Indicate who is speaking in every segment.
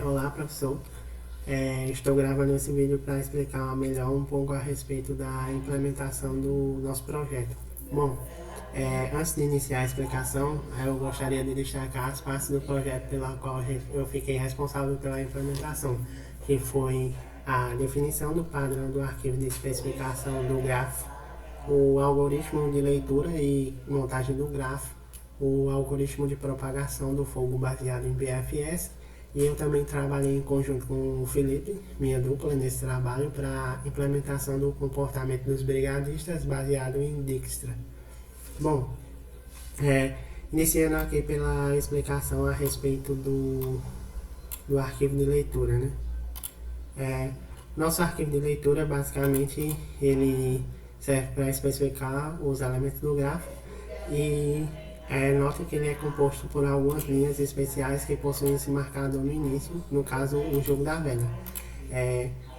Speaker 1: Olá, professor. Estou gravando esse vídeo para explicar melhor um pouco a respeito da implementação do nosso projeto. Bom, antes de iniciar a explicação, eu gostaria de destacar as partes do projeto pela qual eu fiquei responsável pela implementação, que foi a definição do padrão do arquivo de especificação do grafo, o algoritmo de leitura e montagem do grafo, o algoritmo de propagação do fogo baseado em BFS, e eu também trabalhei em conjunto com o Felipe, minha dupla, nesse trabalho para implementação do comportamento dos brigadistas baseado em Dijkstra. Bom, iniciando aqui pela explicação a respeito do arquivo de leitura, né? Nosso arquivo de leitura, basicamente, ele serve para especificar os elementos do grafo e nota que ele é composto por algumas linhas especiais que possuem esse marcador no início, no caso, o jogo da velha.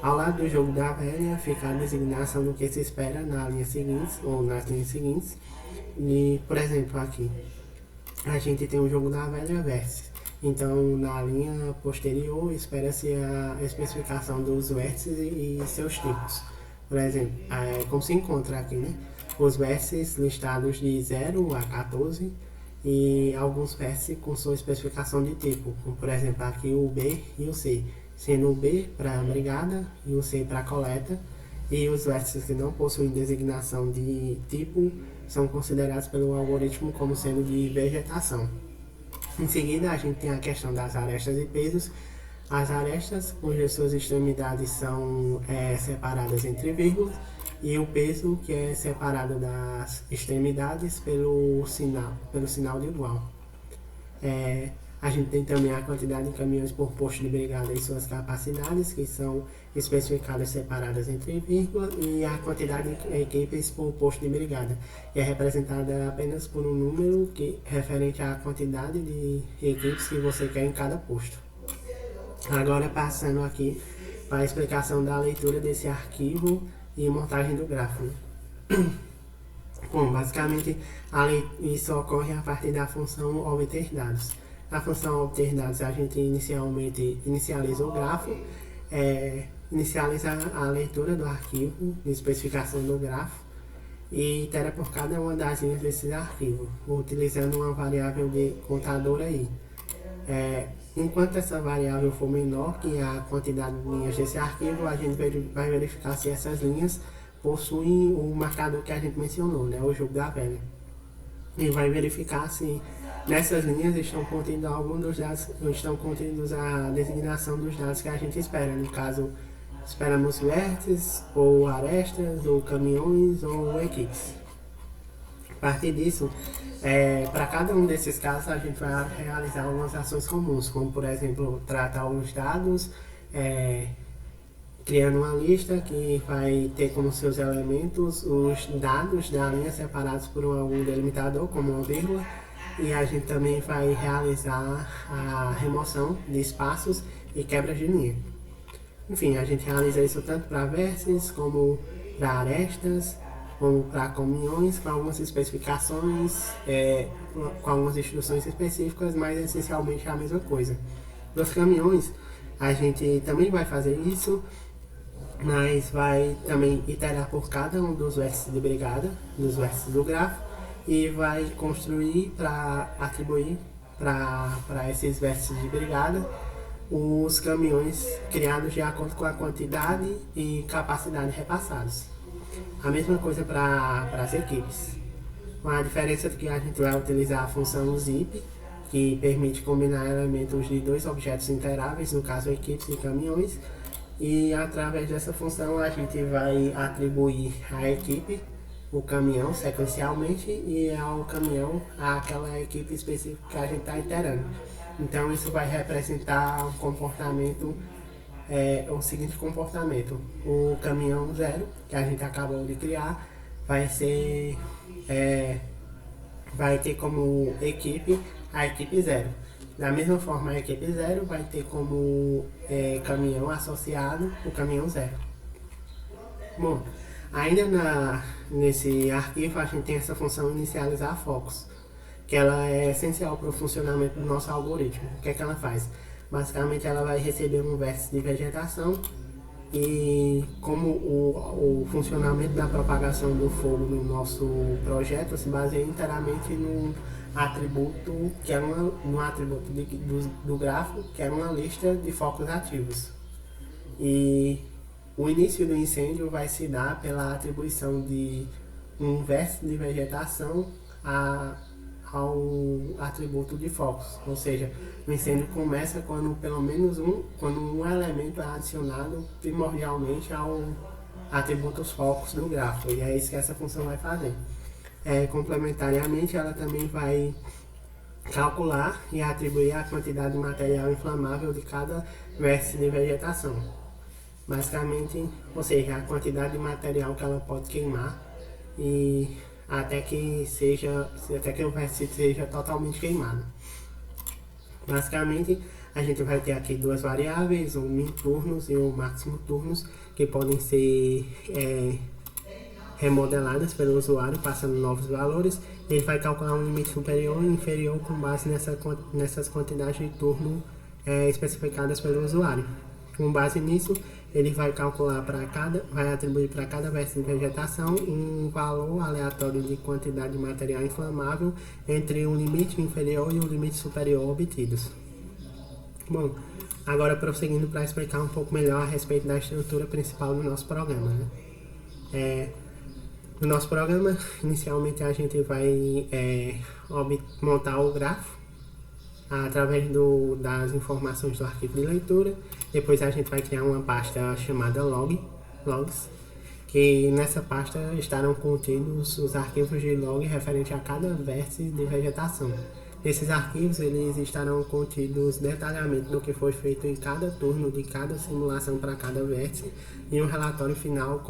Speaker 1: Ao lado do jogo da velha fica a designação do que se espera na linha seguinte, ou nas linhas seguintes. E, por exemplo, aqui, a gente tem o jogo da velha vértice. Então, na linha posterior, espera-se a especificação dos vértices e seus tipos. Por exemplo, como se encontra aqui, né? Os vértices listados de 0 a 14 e alguns vértices com sua especificação de tipo, como por exemplo aqui o B e o C, sendo o B para brigada e o C para coleta, e os vértices que não possuem designação de tipo são considerados pelo algoritmo como sendo de vegetação. Em seguida, a gente tem a questão das arestas e pesos. As arestas, cujas suas extremidades são separadas entre vírgulas, e o peso, que é separado das extremidades pelo sinal de igual. A gente tem também a quantidade de caminhões por posto de brigada e suas capacidades, que são especificadas separadas entre vírgula, e a quantidade de equipes por posto de brigada, que é representada apenas por um número referente à quantidade de equipes que você quer em cada posto. Agora, passando aqui para a explicação da leitura desse arquivo e montagem do grafo. Bom, basicamente, isso ocorre a partir da função obter dados. Na função obter dados, a gente inicialmente inicializa o grafo, inicializa a leitura do arquivo de especificação do grafo e itera por cada uma das linhas desse arquivo, utilizando uma variável de contador aí. Enquanto essa variável for menor que a quantidade de linhas desse arquivo, a gente vai verificar se essas linhas possuem o marcador que a gente mencionou, né, o jogo da velha. E vai verificar se nessas linhas estão contidos alguns dos dados, estão contidos a designação dos dados que a gente espera. No caso, esperamos vértices, ou arestas, ou caminhões, ou equipes. A partir disso, para cada um desses casos, a gente vai realizar algumas ações comuns, como por exemplo, tratar os dados, criando uma lista que vai ter como seus elementos os dados da linha separados por algum delimitador, como uma vírgula, e a gente também vai realizar a remoção de espaços e quebras de linha. Enfim, a gente realiza isso tanto para vértices como para arestas, como para caminhões, com algumas especificações, com algumas instruções específicas, mas essencialmente é a mesma coisa. Dos caminhões, a gente também vai fazer isso, mas vai também iterar por cada um dos vértices de brigada, dos vértices do grafo, e vai construir para atribuir para esses vértices de brigada os caminhões criados de acordo com a quantidade e capacidade repassados. A mesma coisa para as equipes, com a diferença de que a gente vai utilizar a função zip, que permite combinar elementos de dois objetos interáveis, no caso equipes e caminhões, e através dessa função a gente vai atribuir à equipe o caminhão sequencialmente e ao caminhão àquela equipe específica que a gente está iterando. Então isso vai representar um comportamento, o seguinte comportamento: o caminhão 0, que a gente acabou de criar, vai ter como equipe a equipe 0. Da mesma forma, a equipe 0 vai ter como caminhão associado o caminhão 0. Bom, ainda nesse arquivo a gente tem essa função inicializar focos, que ela é essencial para o funcionamento do nosso algoritmo. O que é que ela faz? Basicamente ela vai receber um vértice de vegetação e como o funcionamento da propagação do fogo no nosso projeto se baseia inteiramente num atributo que é um atributo do grafo, que é uma lista de focos ativos. E o início do incêndio vai se dar pela atribuição de um vértice de vegetação ao atributo de focos, ou seja, o incêndio começa quando pelo menos um elemento é adicionado primordialmente ao atributo focos do grafo, e é isso que essa função vai fazer. Complementariamente, ela também vai calcular e atribuir a quantidade de material inflamável de cada vértice de vegetação. Basicamente, ou seja, a quantidade de material que ela pode queimar e até que o vértice seja totalmente queimado. Basicamente, a gente vai ter aqui duas variáveis, o min turnos e o máximo turnos, que podem ser remodeladas pelo usuário, passando novos valores. Ele vai calcular um limite superior e inferior com base nessas quantidades de turno especificadas pelo usuário. Com base nisso, ele vai calcular vai atribuir para cada vértice de vegetação um valor aleatório de quantidade de material inflamável entre o limite inferior e o limite superior obtidos. Bom, agora prosseguindo para explicar um pouco melhor a respeito da estrutura principal do nosso programa, né? No nosso programa, inicialmente a gente vai montar o grafo através das informações do arquivo de leitura. Depois a gente vai criar uma pasta chamada logs, que nessa pasta estarão contidos os arquivos de log referente a cada vértice de vegetação. Nesses arquivos eles estarão contidos detalhamento do que foi feito em cada turno de cada simulação para cada vértice e um relatório final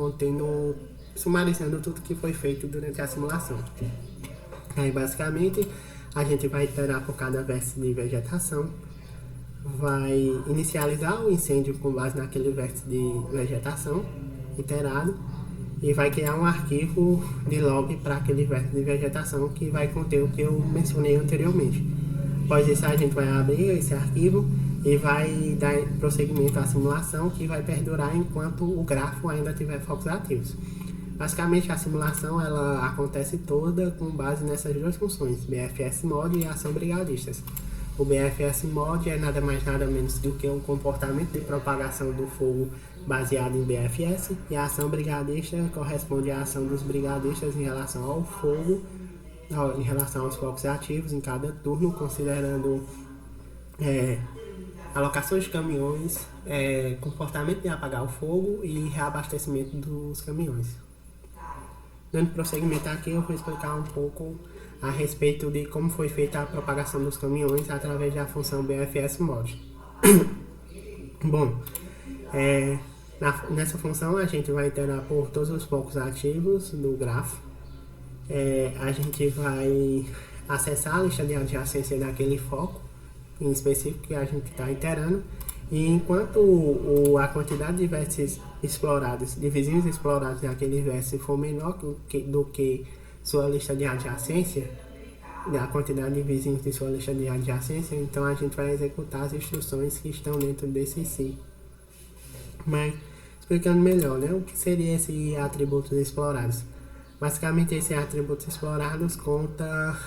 Speaker 1: sumarizando tudo que foi feito durante a simulação. Aí basicamente a gente vai iterar por cada vértice de vegetação, vai inicializar o incêndio com base naquele vértice de vegetação iterado e vai criar um arquivo de log para aquele vértice de vegetação que vai conter o que eu mencionei anteriormente. Após isso a gente vai abrir esse arquivo e vai dar prosseguimento à simulação, que vai perdurar enquanto o grafo ainda tiver focos ativos. Basicamente a simulação ela acontece toda com base nessas duas funções, BFS-Mod e ação brigadistas. O BFS-Mod é nada mais nada menos do que um comportamento de propagação do fogo baseado em BFS, e a ação brigadista corresponde à ação dos brigadistas em relação ao fogo, em relação aos focos ativos em cada turno, considerando alocações de caminhões, comportamento de apagar o fogo e reabastecimento dos caminhões. Dando prosseguimento aqui, eu vou explicar um pouco a respeito de como foi feita a propagação dos caminhões através da função BFS-Mod. Bom, nessa função a gente vai iterar por todos os focos ativos do grafo. A gente vai acessar a lista de adjacência daquele foco em específico que a gente está iterando, e enquanto a quantidade de vértices explorados, de vizinhos explorados daquele vértice for menor do que sua lista de adjacência, a quantidade de vizinhos de sua lista de adjacência, então a gente vai executar as instruções que estão dentro desse si. Mas, explicando melhor, né, o que seria esse atributos explorados? Basicamente, esse atributos explorados conta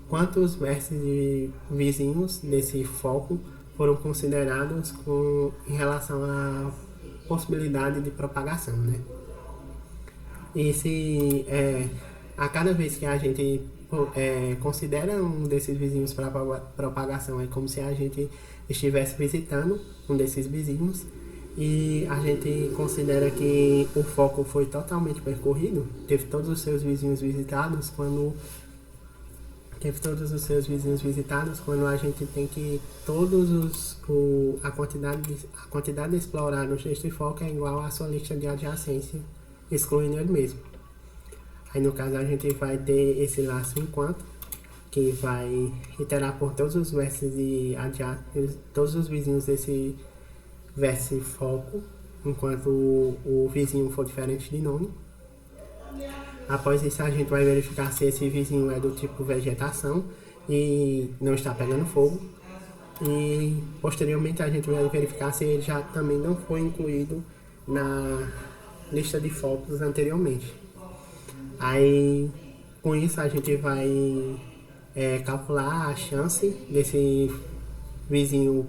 Speaker 1: quantos vértices de vizinhos desse foco foram considerados em relação à possibilidade de propagação, né? E a cada vez que a gente considera um desses vizinhos para propagação, é como se a gente estivesse visitando um desses vizinhos, e a gente considera que o foco foi totalmente percorrido, teve todos os seus vizinhos visitados quando a gente tem que a quantidade explorada neste foco é igual à sua lista de adjacência, excluindo ele mesmo. Aí no caso a gente vai ter esse laço enquanto, que vai iterar por todos os vértices todos os vizinhos desse vértice foco, enquanto o vizinho for diferente de nome. Após isso a gente vai verificar se esse vizinho é do tipo vegetação e não está pegando fogo. e posteriormente a gente vai verificar se ele já também não foi incluído na lista de focos anteriormente. Aí com isso a gente vai calcular a chance desse vizinho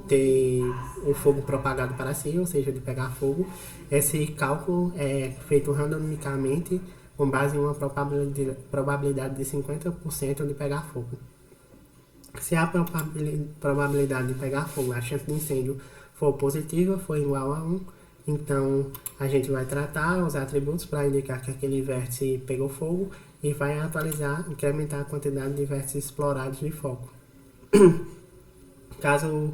Speaker 1: ter o fogo propagado para si, ou seja, de pegar fogo. Esse cálculo é feito randomicamente com base em uma probabilidade de 50% de pegar fogo. Se a probabilidade de pegar fogo, a chance de incêndio for positiva, for igual a 1, então a gente vai tratar os atributos para indicar que aquele vértice pegou fogo e vai atualizar, incrementar a quantidade de vértices explorados de foco. Caso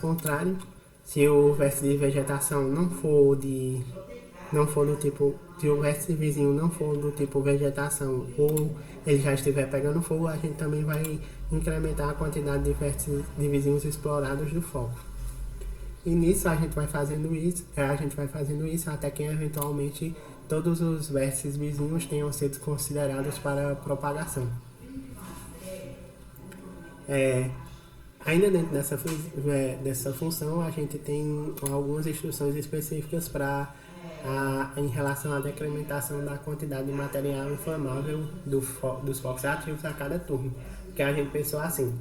Speaker 1: contrário, se o vértice de vegetação não for do tipo, se o vértice vizinho não for do tipo vegetação ou ele já estiver pegando fogo, a gente também vai incrementar a quantidade de vértices de vizinhos explorados do foco. E nisso a gente vai fazendo isso até que eventualmente todos os vértices vizinhos tenham sido considerados para propagação. Ainda dentro dessa função, a gente tem algumas instruções específicas em relação à decrementação da quantidade de material inflamável dos focos ativos a cada turno. Que a gente pensou assim: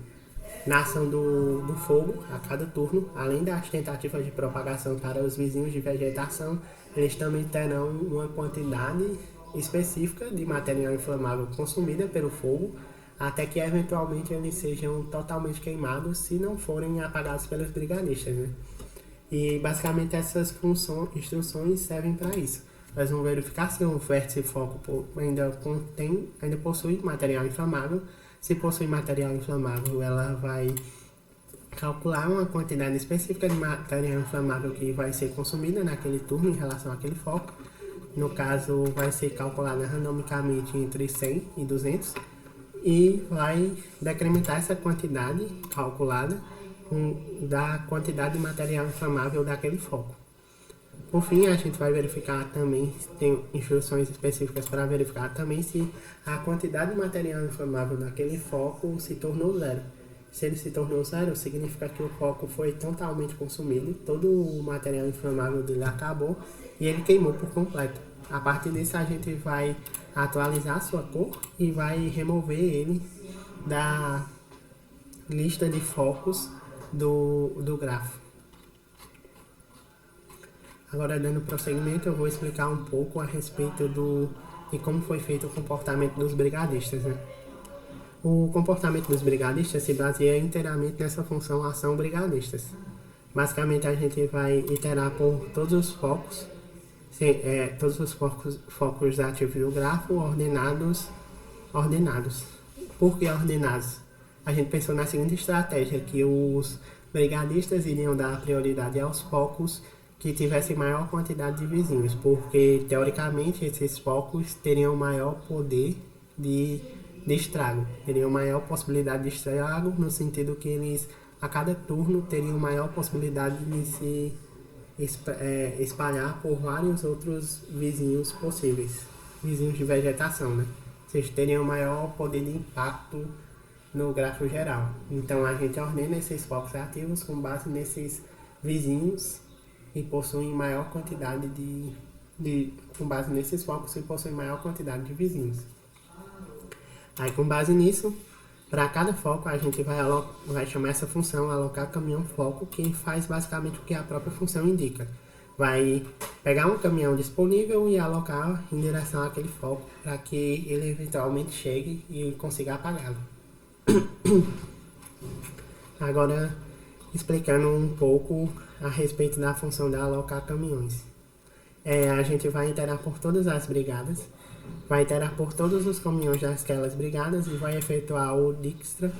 Speaker 1: na ação do fogo, a cada turno, além das tentativas de propagação para os vizinhos de vegetação, eles também terão uma quantidade específica de material inflamável consumida pelo fogo, até que eventualmente eles sejam totalmente queimados se não forem apagados pelos brigadistas, né? E basicamente essas instruções servem para isso. Nós vamos verificar se o vértice foco ainda possui material inflamável. Se possui material inflamável, ela vai calcular uma quantidade específica de material inflamável que vai ser consumida naquele turno em relação àquele foco. No caso, vai ser calculada randomicamente entre 100 e 200 e vai decrementar essa quantidade calculada da quantidade de material inflamável daquele foco. Por fim, a gente vai verificar também, tem instruções específicas para verificar também se a quantidade de material inflamável daquele foco se tornou zero. Se ele se tornou zero, significa que o foco foi totalmente consumido, todo o material inflamável dele acabou e ele queimou por completo. A partir disso, a gente vai atualizar a sua cor e vai remover ele da lista de focos do grafo. Agora, dando prosseguimento, eu vou explicar um pouco a respeito de como foi feito o comportamento dos brigadistas, né? O comportamento dos brigadistas se baseia inteiramente nessa função ação brigadistas. Basicamente, a gente vai iterar por todos os focos, focos ativos do grafo ordenados. Por que ordenados? A gente pensou na seguinte estratégia, que os brigadistas iriam dar prioridade aos focos que tivessem maior quantidade de vizinhos, porque teoricamente esses focos teriam maior poder de estrago, teriam maior possibilidade de estrago, no sentido que eles a cada turno teriam maior possibilidade de se espalhar por vários outros vizinhos possíveis, vizinhos de vegetação, né? Ou seja, teriam maior poder de impacto no gráfico geral. Então a gente ordena esses focos ativos com base nesses vizinhos e possuem maior quantidade com base nesses focos que possuem maior quantidade de vizinhos. Aí com base nisso, para cada foco a gente vai chamar essa função alocar caminhão foco, que faz basicamente o que a própria função indica. Vai pegar um caminhão disponível e alocar em direção àquele foco para que ele eventualmente chegue e consiga apagá-lo. Agora, explicando um pouco a respeito da função de alocar caminhões. A gente vai iterar por todas as brigadas, vai iterar por todos os caminhões daquelas brigadas e vai efetuar o Dijkstra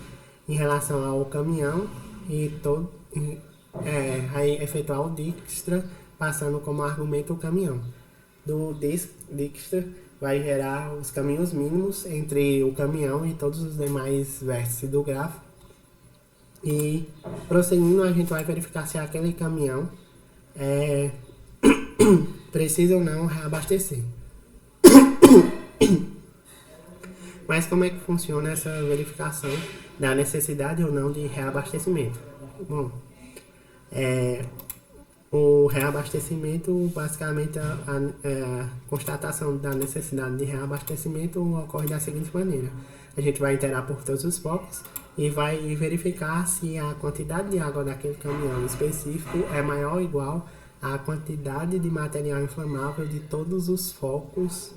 Speaker 1: em relação ao caminhão vai efetuar o Dijkstra passando como argumento o caminhão. Do Dijkstra vai gerar os caminhos mínimos entre o caminhão e todos os demais vértices do grafo. E prosseguindo, a gente vai verificar se aquele caminhão precisa ou não reabastecer. Mas como é que funciona essa verificação da necessidade ou não de reabastecimento. Bom, o reabastecimento, basicamente, a constatação da necessidade de reabastecimento ocorre da seguinte maneira: a gente vai iterar por todos os focos e vai verificar se a quantidade de água daquele caminhão específico é maior ou igual à quantidade de material inflamável de todos os focos,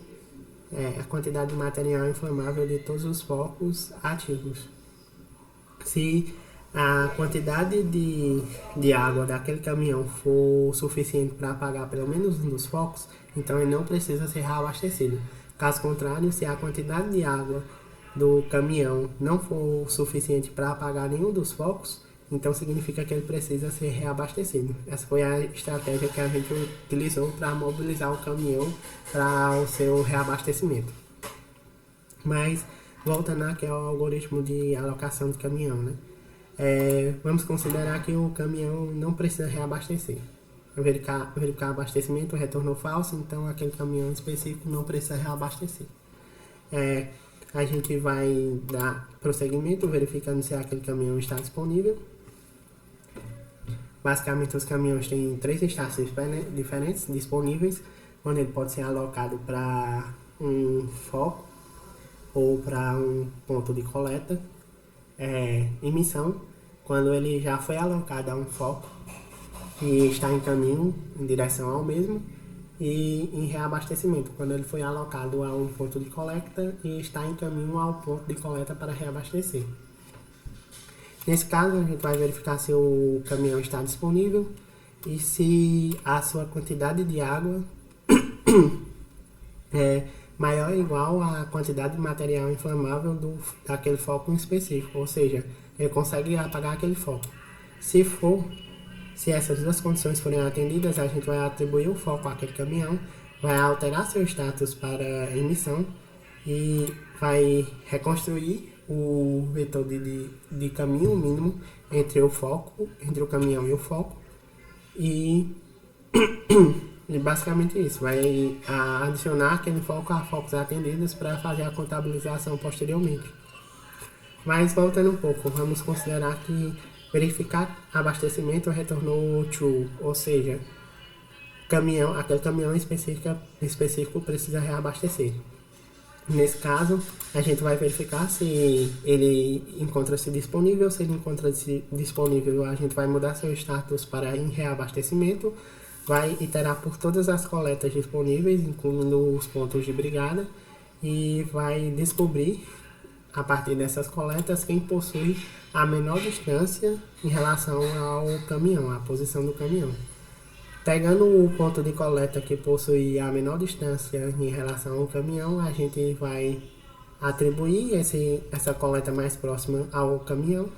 Speaker 1: a quantidade de material inflamável de todos os focos ativos. Se a quantidade de água daquele caminhão for suficiente para apagar pelo menos um dos focos, então ele não precisa ser reabastecido. Caso contrário, se a quantidade de água do caminhão não for suficiente para apagar nenhum dos focos, então significa que ele precisa ser reabastecido. Essa foi a estratégia que a gente utilizou para mobilizar o caminhão para o seu reabastecimento. Mas, voltando aqui ao algoritmo de alocação de caminhão, né? Vamos considerar que o caminhão não precisa reabastecer. Verificar abastecimento retornou falso, então aquele caminhão específico não precisa reabastecer. A gente vai dar prosseguimento verificando se aquele caminhão está disponível. Basicamente, os caminhões têm 3 estácios diferentes disponíveis, onde ele pode ser alocado para um foco ou para um ponto de coleta. Emissão, quando ele já foi alocado a um foco e está em caminho em direção ao mesmo, e em reabastecimento, quando ele foi alocado a um ponto de coleta e está em caminho ao ponto de coleta para reabastecer. Nesse caso, a gente vai verificar se o caminhão está disponível e se a sua quantidade de água é maior ou igual à quantidade de material inflamável daquele foco em específico, ou seja, ele consegue apagar aquele foco. Se essas duas condições forem atendidas, a gente vai atribuir o foco àquele caminhão, vai alterar seu status para emissão e vai reconstruir o vetor de caminho mínimo entre o caminhão e o foco. E basicamente isso, vai adicionar aquele foco a focos atendidos para fazer a contabilização posteriormente. Mas voltando um pouco, vamos considerar que verificar abastecimento retornou true, ou seja, aquele caminhão específico precisa reabastecer. Nesse caso, a gente vai verificar se ele encontra-se disponível. Se ele encontra-se disponível, a gente vai mudar seu status para em reabastecimento, vai iterar por todas as coletas disponíveis, incluindo os pontos de brigada, e vai descobrir, a partir dessas coletas, quem possui a menor distância em relação ao caminhão, a posição do caminhão. Pegando o ponto de coleta que possui a menor distância em relação ao caminhão, a gente vai atribuir essa coleta mais próxima ao caminhão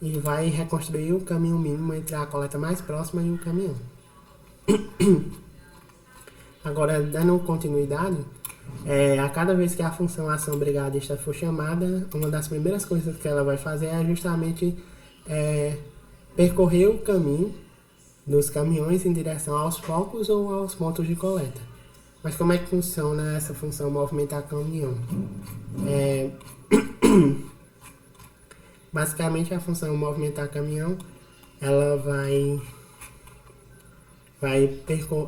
Speaker 1: e vai reconstruir o caminho mínimo entre a coleta mais próxima e o caminhão. Agora, dando continuidade, a cada vez que a função ação brigadista for chamada, uma das primeiras coisas que ela vai fazer é justamente percorrer o caminho dos caminhões em direção aos focos ou aos pontos de coleta. Mas como é que funciona essa função movimentar caminhão? Basicamente, a função movimentar caminhão, ela vai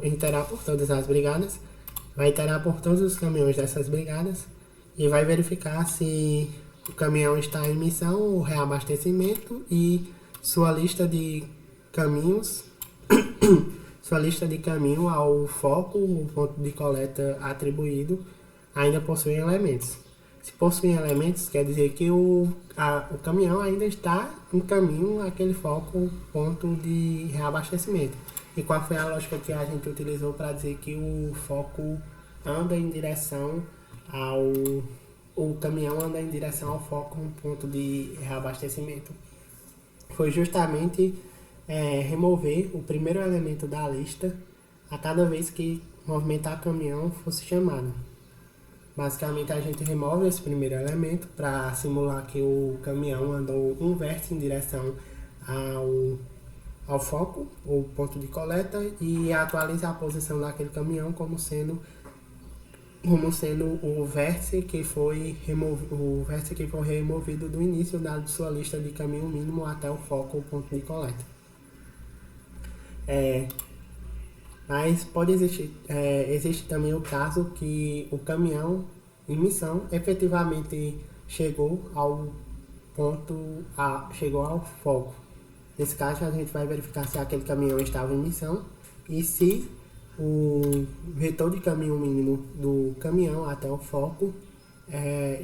Speaker 1: iterar por todas as brigadas, vai iterar por todos os caminhões dessas brigadas e vai verificar se o caminhão está em missão ou reabastecimento e sua lista de caminhos ao foco, o ponto de coleta atribuído, ainda possui elementos. Se possui elementos, quer dizer que o caminhão ainda está em caminho àquele foco, ponto de reabastecimento. E qual foi a lógica que a gente utilizou para dizer que o foco anda em direção o caminhão anda em direção ao foco, um ponto de reabastecimento? Foi justamente remover o primeiro elemento da lista a cada vez que movimentar caminhão fosse chamado. Basicamente, a gente remove esse primeiro elemento para simular que o caminhão andou um vértice em direção ao foco, ou ponto de coleta, e atualiza a posição daquele caminhão como sendo como sendo o vértice que foi removido do início da sua lista de caminho mínimo até o foco ou ponto de coleta. Mas existe também o caso que o caminhão em missão efetivamente chegou ao foco. Nesse caso, a gente vai verificar se aquele caminhão estava em missão e se o vetor de caminho mínimo do caminhão até o foco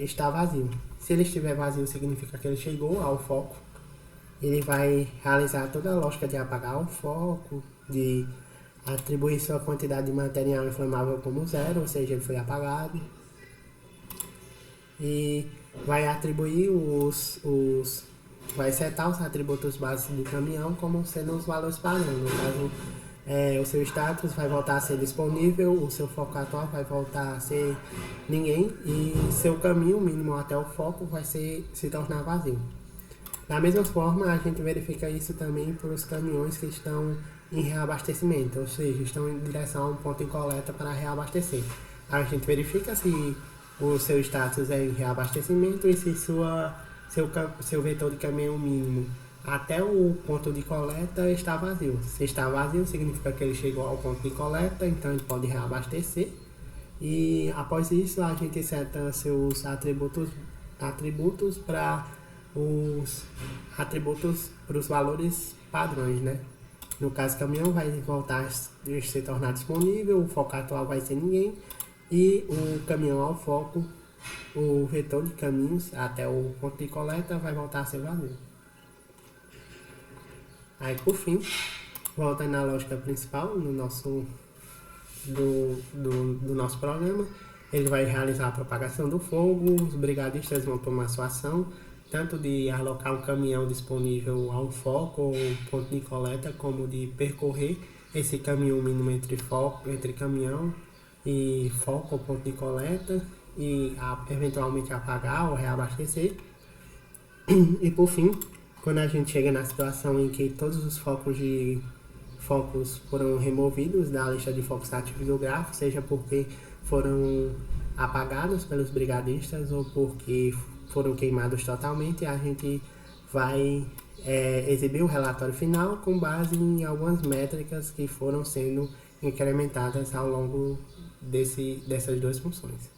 Speaker 1: está vazio. Se ele estiver vazio, significa que ele chegou ao foco. Ele vai realizar toda a lógica de apagar o foco, de atribuir sua quantidade de material inflamável como zero, ou seja, ele foi apagado. E vai atribuir vai setar os atributos básicos do caminhão como sendo os valores padrão. No caso, o seu status vai voltar a ser disponível, o seu foco atual vai voltar a ser ninguém e seu caminho mínimo até o foco vai se tornar vazio. Da mesma forma, a gente verifica isso também para os caminhões que estão em reabastecimento, ou seja, estão em direção a um ponto de coleta para reabastecer. A gente verifica se o seu status é em reabastecimento e se seu vetor de caminhão mínimo até o ponto de coleta está vazio. Se está vazio, significa que ele chegou ao ponto de coleta, então ele pode reabastecer. E após isso, a gente seta seus atributos para os valores padrões, né? No caso, o caminhão vai voltar a se tornar disponível, o foco atual vai ser ninguém e o caminhão ao foco, o vetor de caminhos até o ponto de coleta vai voltar a ser vazio. Aí, por fim, voltando à lógica principal do nosso programa, ele vai realizar a propagação do fogo, os brigadistas vão tomar sua ação, tanto de alocar um caminhão disponível a um foco ou ponto de coleta, como de percorrer esse caminho mínimo entre caminhão e foco ou ponto de coleta e eventualmente apagar ou reabastecer. E por fim, quando a gente chega na situação em que todos os focos foram removidos da lista de focos ativos do gráfico, seja porque foram apagados pelos brigadistas ou porque foram queimados totalmente, a gente vai exibir o relatório final com base em algumas métricas que foram sendo incrementadas ao longo dessas duas funções.